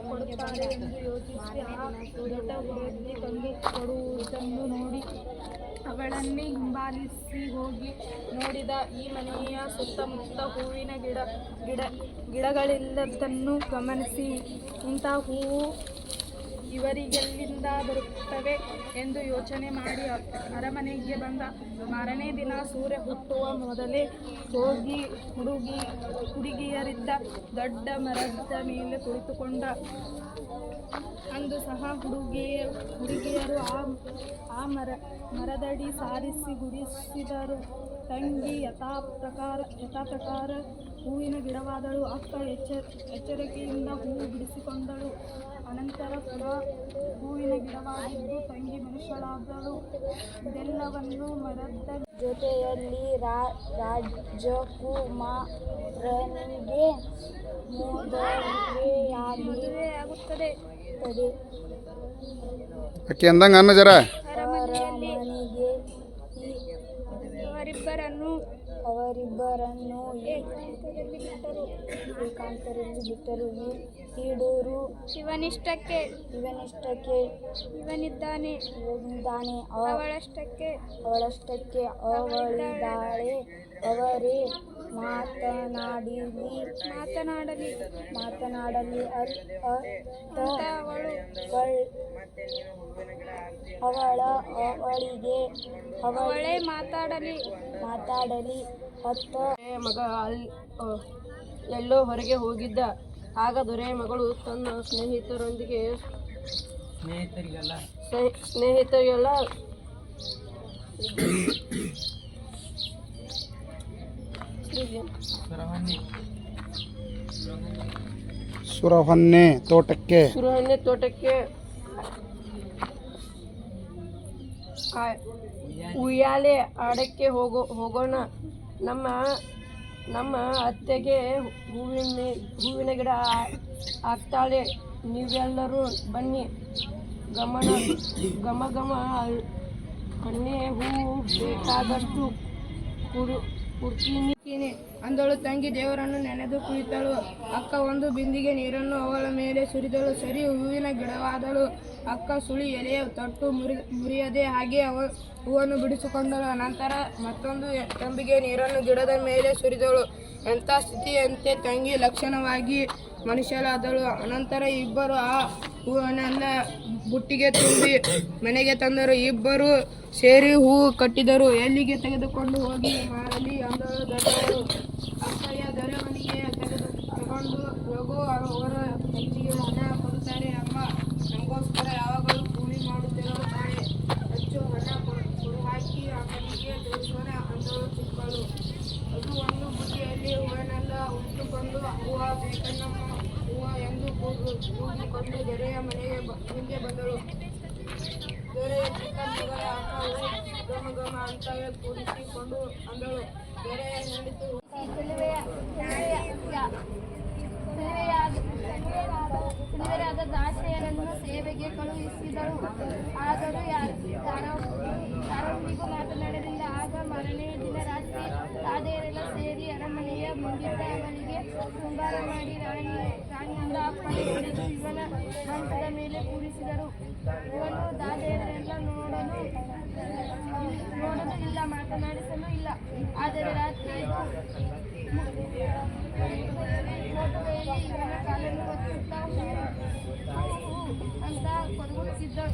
ಕೊಡುತ್ತಾಳೆ ಎಂದು ಯೋಚಿಸಿ ಆ ದೊಡ್ಡ ಹುಡುಗಿ ತಂದು ಕೊಡುವುದನ್ನು ನೋಡಿ ಅವಳನ್ನೇ ಹಿಂಬಾಲಿಸಿ ಹೋಗಿ ನೋಡಿದ. ಈ ಮನೆಯ ಸುತ್ತಮುತ್ತ ಹೂವಿನ ಗಿಡಗಳಿಲ್ಲದನ್ನು ಗಮನಿಸಿ, ಇಂಥ ಹೂವು ಇವರಿಗೆಲ್ಲಿಂದ ಬರುತ್ತವೆ ಎಂದು ಯೋಚನೆ ಮಾಡಿ ಅರಮನೆಗೆ ಬಂದ. ಮಾರನೇ ದಿನ ಸೂರ್ಯ ಹುಟ್ಟುವ ಮೊದಲೇ ಹೋಗಿ ಹುಡುಗಿಯರಿದ್ದ ದೊಡ್ಡ ಮರದ ಮೇಲೆ ಕುಳಿತುಕೊಂಡ. ಅಂದು ಸಹ ಹುಡುಗಿಯರು ಆ ಮರದಡಿ ಸಾರಿಸಿ ಗುಡಿಸಿದರು. ತಂಗಿ ಯಥಾಪ್ರಕಾರ ಹೂವಿನ ಗಿಡವಾದಳು. ಅಕ್ಕ ಎಚ್ಚರಿಕೆಯಿಂದ ಹೂವು ಬಿಡಿಸಿಕೊಂಡಳು. ಅನಂತರ ಪುನಃ ಹೂವಿನ ಗಿಡವಾಗಿದ್ದು ತಂಗಿ ಮನುಷ್ಯಳಾದಳು. ಇದೆಲ್ಲವನ್ನು ಮರದ ಜೊತೆಯಲ್ಲಿ ರಾಜಕುಮಾರನಿಗೆ ಮದುವೆಯಾಗುತ್ತದೆ. ಅವರಿಬ್ಬರನ್ನು ಏಕಾಂತದಲ್ಲಿ ಬಿಟ್ಟರು. ಈಡೂರು ಇವನಿಷ್ಟಕ್ಕೆ ಇವನಿದ್ದಾನೆ, ಅವಳಷ್ಟಕ್ಕೆ ಅವಳಿದ್ದಾಳೆ. ಅವರೇ ಮಾತನಾಡಲಿ ಅವಳೇ ಮಾತಾಡಲಿ. ಮಗ ಎಲ್ಲೋ ಹೊರಗೆ ಹೋಗಿದ್ದ. ಆಗ ದೊರೆಯ ಮಗಳು ತನ್ನ ಸ್ನೇಹಿತರಿಗೆಲ್ಲ ಸುರಹೊನ್ನೆ ತೋಟಕ್ಕೆ ಉಯ್ಯಾಲೆ ಆಡಕ್ಕೆ ಹೋಗೋಣ. ನಮ್ಮ ಅತ್ತೆಗೆ ಹೂವಿನ ಗಿಡ ಹಾಕ್ತಾಳೆ. ನೀವೆಲ್ಲರೂ ಬನ್ನಿ. ಘಮ ಹಣ್ಣೆ ಹೂವು ಬೇಕಾದಷ್ಟು ಕೊಡ್ತೀನಿ ಅಂದಳು. ತಂಗಿ ದೇವರನ್ನು ನೆನೆದು ಕುಳಿತಳು. ಅಕ್ಕ ಒಂದು ಬಿಂದಿಗೆ ನೀರನ್ನು ಅವಳ ಮೇಲೆ ಸುರಿದಳು. ಸರಿ ಹೂವಿನ ಗಿಡವಾದಳು. ಅಕ್ಕ ಸುಳಿ ಎಲೆಯ ತೊಟ್ಟು ಮುರಿಯದೆ ಹಾಗೆ ಹೂವನ್ನು ಬಿಡಿಸಿಕೊಂಡಳು. ನಂತರ ಮತ್ತೊಂದು ತಂಬಿಗೆ ನೀರನ್ನು ಗಿಡದ ಮೇಲೆ ಸುರಿದಳು. ಎಂಥ ಸ್ಥಿತಿಯಂತೆ ತಂಗಿ ಲಕ್ಷಣವಾಗಿ ಮನುಷ್ಯಳಾದಳು. ಅನಂತರ ಇಬ್ಬರು ಆ ಹೂವನ್ನೆಲ್ಲ ಬುಟ್ಟಿಗೆ ತುಂಬಿ ಮನೆಗೆ ತಂದರು. ಇಬ್ಬರು ಸೇರಿ ಹೂವು ಕಟ್ಟಿದರು. ಎಲ್ಲಿಗೆ ತೆಗೆದುಕೊಂಡು ಹೋಗಿ ಮಾರಲಿ ಅಂದಳು ದೊಡ್ಡವಳು. ಅಕ್ಕಯ್ಯ ದೊರೆಮನೆಗೆ ತಗೊಂಡು ಹೋಗು, ಅವರ ಹೆಚ್ಚಿಗೆ ಹಣ ಕೊಡುತ್ತಾರೆ. ಅಮ್ಮ ನಮಗೋಸ್ಕರ ಯಾವಾಗಲೂ ಕೂಲಿ ಮಾಡುತ್ತಿರುತ್ತಾಳೆ. ಹೆಚ್ಚು ಹಣ ಕೊಡು ಹಾಕಿ ಅಮ್ಮನಿಗೆ ತೋರಿಸೋಣ ಅಂದಳು ಚಿಕ್ಕಳು. ಅದು ಒಂದು ಬುಟ್ಟಿಯಲ್ಲಿ ಹೂವನ್ನೆಲ್ಲ ಉಟ್ಟುಕೊಂಡು ಹೂವ ಬೇಕನ್ನಮ್ಮ ಹೂವ ಎಂದು ಕೂಗಿಕೊಂಡು ದೊರೆಯ ಮನೆಗೆ ಮುಂದೆ ಬಂದಳು. ದೊರೆಯ ಚಿಕ್ಕ ಮಗಳ ಅಕ್ಕ ಘಮ ಅಂತ ಕೂಡಿಸಿಕೊಂಡು ಅಂದಳು. ದೊರೆಯ ಹೆಂಡತಿ ತಿಳಿವೆಯಾದ ದಾಸಿಯರನ್ನು ಸೇವೆಗೆ ಕಳುಹಿಸಿದಳು. ಆದರೂ ಯಾರೊಂದಿಗೂ ಮಾತನಾಡಲಿಲ್ಲ. ಆಗ ಮಾರನೆಯ ದಿನ ರಾತ್ರಿ ದಾದಿಯರೆಲ್ಲ ಸೇರಿ ಅರಮನೆಯ ಮುಂದಿದ್ದ ಅವನಿಗೆ ಶೃಂಗಾರ ಮಾಡಿ ರಾಣಿಯಿಂದ ಅಪ್ಪಣೆ ಪಡೆದು ಇವನ ಮಂಚದ ಮೇಲೆ ಕೂರಿಸಿದರು. ಇವನು ದಾದಿಯರೆಲ್ಲ ನೋಡಲು ಇಲ್ಲ, ಮಾತನಾಡಿಸಲು ಇಲ್ಲ. ಆದರೆ ರಾತ್ರಿ ಮೋಟುವೆಯಲ್ಲಿ ಇವನ ಕಾಲನ್ನು ಒತ್ತುತ್ತಾ ಹೂ ಅಂತ ಕೊರಗುತ್ತಿತ್ತು.